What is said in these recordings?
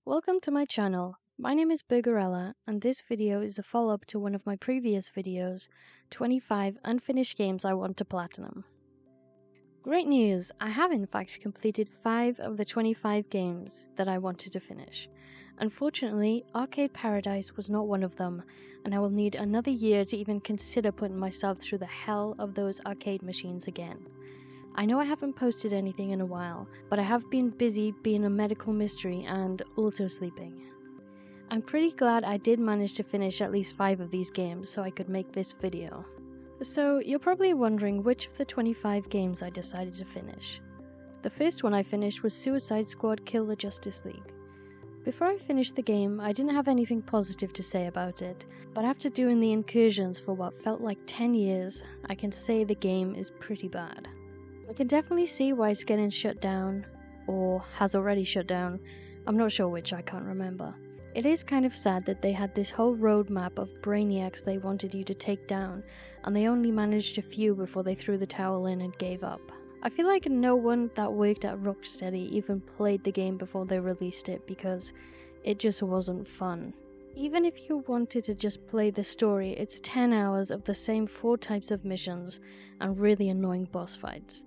Welcome to my channel. My name is Burgerella, and this video is a follow-up to one of my previous videos, 25 unfinished games I want to platinum. Great news! I have in fact completed 5 of the 25 games that I wanted to finish. Unfortunately, Arcade Paradise was not one of them, and I will need another year to even consider putting myself through the hell of those arcade machines again. I know I haven't posted anything in a while, but I have been busy being a medical mystery and also sleeping. I'm pretty glad I did manage to finish at least 5 of these games so I could make this video. So you're probably wondering which of the 25 games I decided to finish. The first one I finished was Suicide Squad Kill the Justice League. Before I finished the game, I didn't have anything positive to say about it, but after doing the incursions for what felt like 10 years, I can say the game is pretty bad. I can definitely see why it's getting shut down, or has already shut down. I'm not sure which, I can't remember. It is kind of sad that they had this whole roadmap of brainiacs they wanted you to take down, and they only managed a few before they threw the towel in and gave up. I feel like no one that worked at Rocksteady even played the game before they released it because it just wasn't fun. Even if you wanted to just play the story, it's 10 hours of the same 4 types of missions and really annoying boss fights.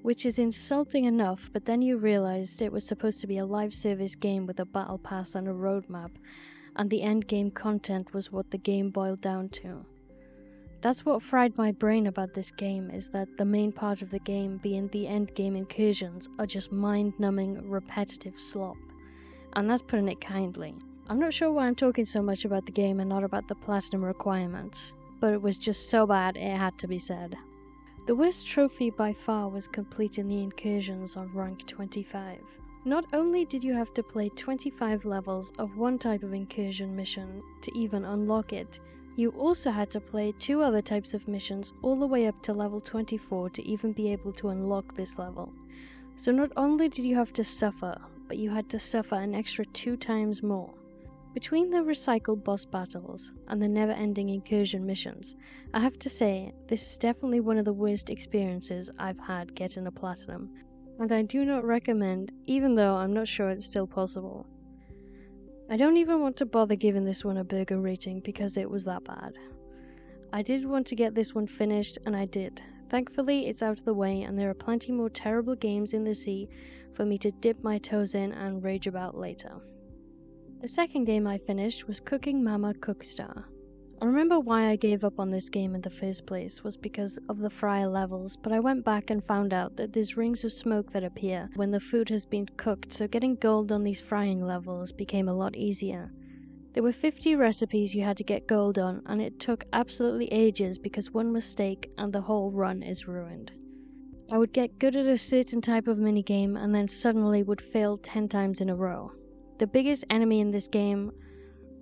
Which is insulting enough, but then you realized it was supposed to be a live service game with a battle pass and a roadmap, and the end game content was what the game boiled down to. That's what fried my brain about this game, is that the main part of the game, being the end game incursions, are just mind-numbing, repetitive slop. And that's putting it kindly. I'm not sure why I'm talking so much about the game and not about the platinum requirements, but it was just so bad it had to be said. The worst trophy by far was completing the incursions on rank 25. Not only did you have to play 25 levels of one type of incursion mission to even unlock it, you also had to play 2 other types of missions all the way up to level 24 to even be able to unlock this level. So not only did you have to suffer, but you had to suffer an extra 2 times more. Between the recycled boss battles and the never-ending incursion missions, I have to say, this is definitely one of the worst experiences I've had getting a platinum, and I do not recommend, even though I'm not sure it's still possible. I don't even want to bother giving this one a burger rating because it was that bad. I did want to get this one finished, and I did. Thankfully, it's out of the way, and there are plenty more terrible games in the sea for me to dip my toes in and rage about later. The second game I finished was Cooking Mama Cookstar. I remember why I gave up on this game in the first place was because of the fryer levels, but I went back and found out that there's rings of smoke that appear when the food has been cooked, so getting gold on these frying levels became a lot easier. There were 50 recipes you had to get gold on, and it took absolutely ages because one mistake and the whole run is ruined. I would get good at a certain type of minigame and then suddenly would fail 10 times in a row. The biggest enemy in this game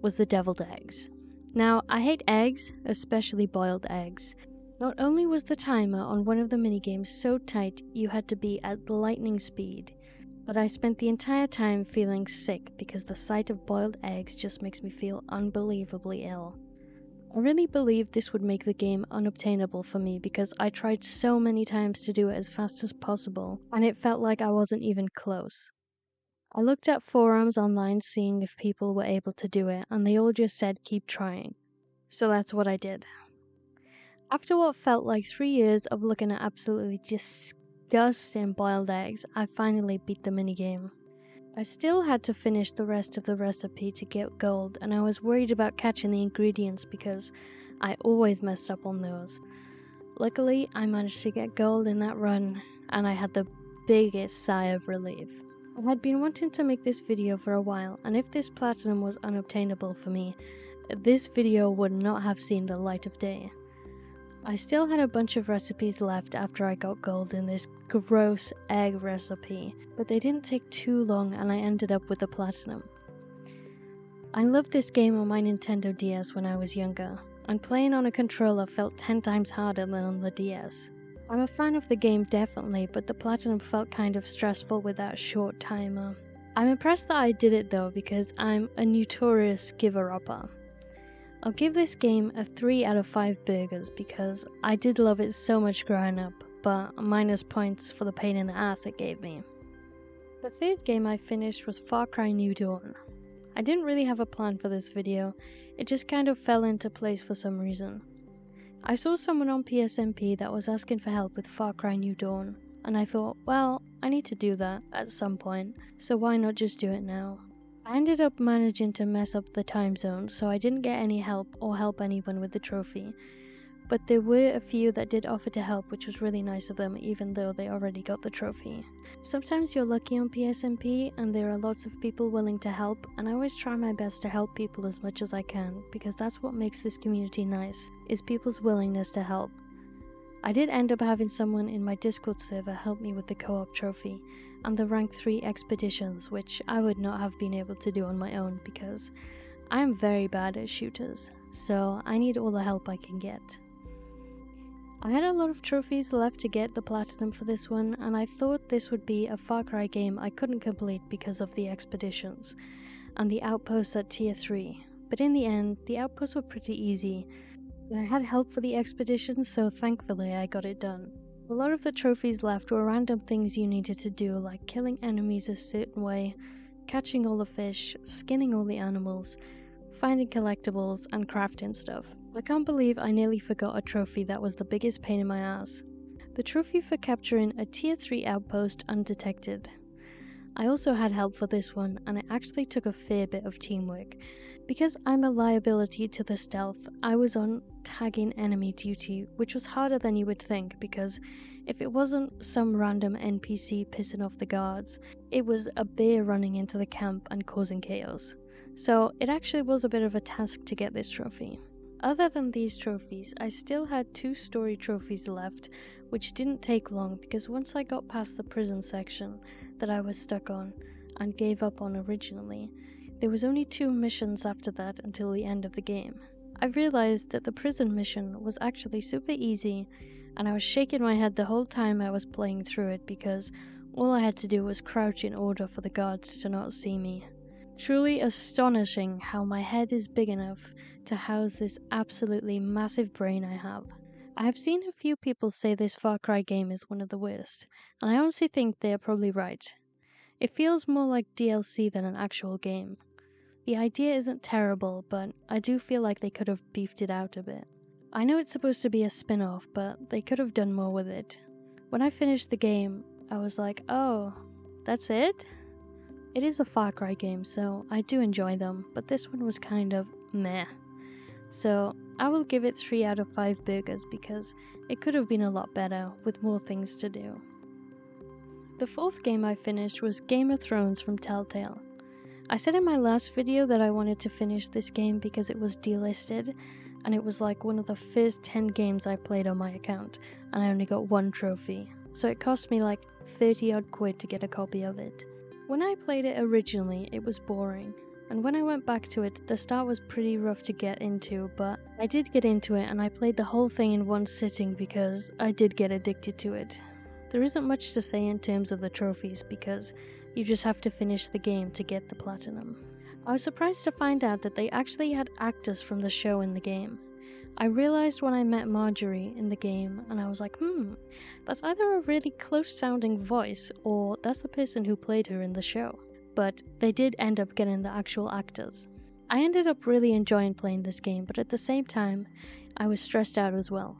was the deviled eggs. Now, I hate eggs, especially boiled eggs. Not only was the timer on one of the minigames so tight you had to be at lightning speed, but I spent the entire time feeling sick because the sight of boiled eggs just makes me feel unbelievably ill. I really believed this would make the game unobtainable for me because I tried so many times to do it as fast as possible, and it felt like I wasn't even close. I looked at forums online seeing if people were able to do it, and they all just said keep trying. So that's what I did. After what felt like 3 years of looking at absolutely disgusting boiled eggs, I finally beat the minigame. I still had to finish the rest of the recipe to get gold, and I was worried about catching the ingredients because I always messed up on those. Luckily, I managed to get gold in that run, and I had the biggest sigh of relief. I had been wanting to make this video for a while, and if this platinum was unobtainable for me, this video would not have seen the light of day. I still had a bunch of recipes left after I got gold in this gross egg recipe, but they didn't take too long and I ended up with the platinum. I loved this game on my Nintendo DS when I was younger, and playing on a controller felt 10 times harder than on the DS. I'm a fan of the game definitely, but the platinum felt kind of stressful with that short timer. I'm impressed that I did it though because I'm a notorious giver-upper. I'll give this game a 3 out of 5 burgers because I did love it so much growing up, but minus points for the pain in the ass it gave me. The third game I finished was Far Cry New Dawn. I didn't really have a plan for this video, it just kind of fell into place for some reason. I saw someone on PSMP that was asking for help with Far Cry New Dawn, and I thought, well, I need to do that at some point, so why not just do it now? I ended up managing to mess up the time zone, so I didn't get any help or help anyone with the trophy, but there were a few that did offer to help, which was really nice of them even though they already got the trophy. Sometimes you're lucky on PSMP and there are lots of people willing to help, and I always try my best to help people as much as I can because that's what makes this community nice, is people's willingness to help. I did end up having someone in my Discord server help me with the co-op trophy and the rank 3 expeditions, which I would not have been able to do on my own because I am very bad at shooters, so I need all the help I can get. I had a lot of trophies left to get the platinum for this one, and I thought this would be a Far Cry game I couldn't complete because of the expeditions and the outposts at tier 3, but in the end, the outposts were pretty easy, and I had help for the expeditions, so thankfully I got it done. A lot of the trophies left were random things you needed to do, like killing enemies a certain way, catching all the fish, skinning all the animals, finding collectibles, and crafting stuff. I can't believe I nearly forgot a trophy that was the biggest pain in my ass. The trophy for capturing a tier 3 outpost undetected. I also had help for this one, and it actually took a fair bit of teamwork. Because I'm a liability to the stealth, I was on tagging enemy duty, which was harder than you would think because if it wasn't some random NPC pissing off the guards, it was a bear running into the camp and causing chaos. So it actually was a bit of a task to get this trophy. Other than these trophies, I still had 2 story trophies left, which didn't take long because once I got past the prison section that I was stuck on and gave up on originally, there was only 2 missions after that until the end of the game. I realized that the prison mission was actually super easy, and I was shaking my head the whole time I was playing through it because all I had to do was crouch in order for the guards to not see me. Truly astonishing how my head is big enough to house this absolutely massive brain I have. I have seen a few people say this Far Cry game is one of the worst, and I honestly think they are probably right. It feels more like DLC than an actual game. The idea isn't terrible, but I do feel like they could have beefed it out a bit. I know it's supposed to be a spin-off, but they could have done more with it. When I finished the game, I was like, oh, that's it? It is a Far Cry game, so I do enjoy them, but this one was kind of meh. So I will give it 3 out of 5 burgers because it could have been a lot better with more things to do. The 4th game I finished was Game of Thrones from Telltale. I said in my last video that I wanted to finish this game because it was delisted, and it was like one of the first 10 games I played on my account, and I only got 1 trophy, so it cost me like 30 odd quid to get a copy of it. When I played it originally, it was boring, and when I went back to it, the start was pretty rough to get into, but I did get into it and I played the whole thing in one sitting because I did get addicted to it. There isn't much to say in terms of the trophies because you just have to finish the game to get the platinum. I was surprised to find out that they actually had actors from the show in the game. I realized when I met Marjorie in the game and I was like, that's either a really close sounding voice or that's the person who played her in the show. But they did end up getting the actual actors. I ended up really enjoying playing this game, but at the same time, I was stressed out as well.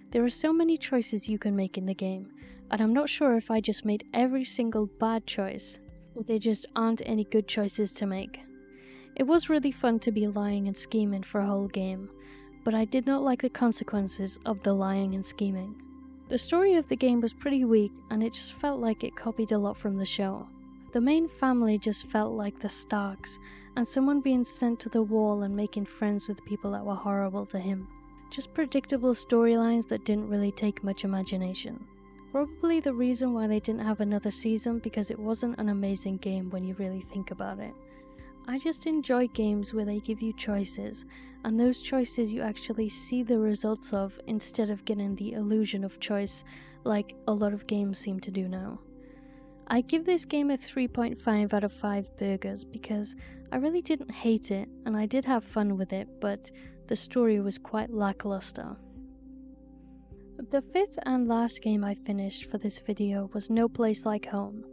There are so many choices you can make in the game, and I'm not sure if I just made every single bad choice, or there just aren't any good choices to make. It was really fun to be lying and scheming for a whole game, but I did not like the consequences of the lying and scheming. The story of the game was pretty weak, and it just felt like it copied a lot from the show. The main family just felt like the Starks, and someone being sent to the wall and making friends with people that were horrible to him. Just predictable storylines that didn't really take much imagination. Probably the reason why they didn't have another season because it wasn't an amazing game when you really think about it. I just enjoy games where they give you choices, and those choices you actually see the results of instead of getting the illusion of choice like a lot of games seem to do now. I give this game a 3.5 out of 5 burgers because I really didn't hate it and I did have fun with it, but the story was quite lackluster. The 5th and last game I finished for this video was No Place Like Home.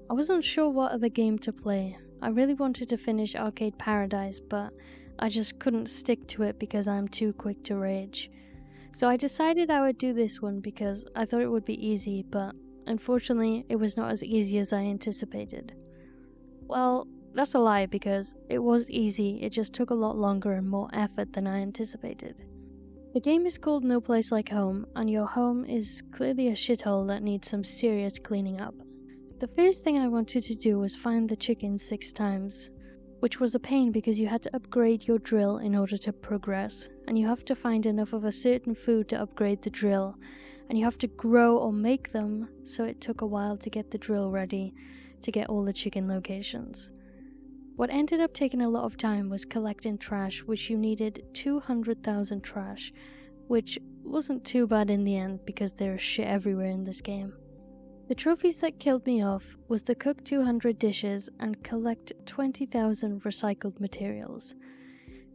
I wasn't sure what other game to play, I really wanted to finish Arcade Paradise, but I just couldn't stick to it because I'm too quick to rage. So I decided I would do this one because I thought it would be easy, but unfortunately it was not as easy as I anticipated. Well, that's a lie because it was easy, it just took a lot longer and more effort than I anticipated. The game is called No Place Like Home, and your home is clearly a shithole that needs some serious cleaning up. The first thing I wanted to do was find the chicken 6 times, which was a pain because you had to upgrade your drill in order to progress, and you have to find enough of a certain food to upgrade the drill, and you have to grow or make them, so it took a while to get the drill ready to get all the chicken locations. What ended up taking a lot of time was collecting trash, which you needed 200,000 trash, which wasn't too bad in the end because there's shit everywhere in this game. The trophies that killed me off was to cook 200 dishes and collect 20,000 recycled materials.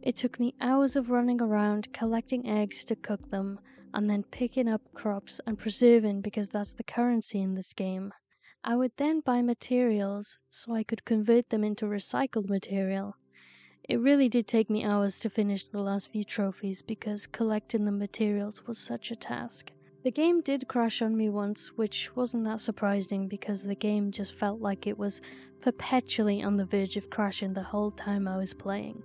It took me hours of running around collecting eggs to cook them and then picking up crops and preserving because that's the currency in this game. I would then buy materials so I could convert them into recycled material. It really did take me hours to finish the last few trophies because collecting the materials was such a task. The game did crash on me once, which wasn't that surprising because the game just felt like it was perpetually on the verge of crashing the whole time I was playing.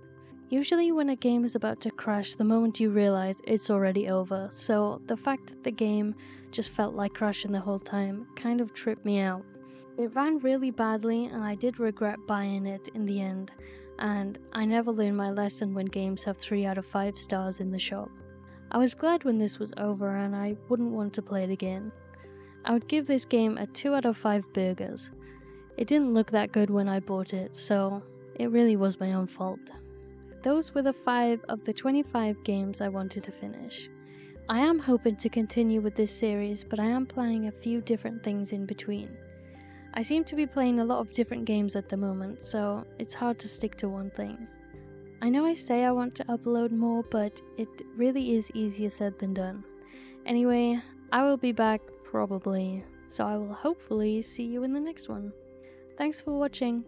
Usually when a game is about to crash, the moment you realize it's already over, so the fact that the game just felt like crashing the whole time kind of tripped me out. It ran really badly and I did regret buying it in the end, and I never learned my lesson when games have 3 out of 5 stars in the shop. I was glad when this was over and I wouldn't want to play it again. I would give this game a 2 out of 5 burgers. It didn't look that good when I bought it, so it really was my own fault. Those were the 5 of the 25 games I wanted to finish. I am hoping to continue with this series, but I am planning a few different things in between. I seem to be playing a lot of different games at the moment, so it's hard to stick to one thing. I know I say I want to upload more, but it really is easier said than done. Anyway, I will be back probably, so I will hopefully see you in the next one. Thanks for watching.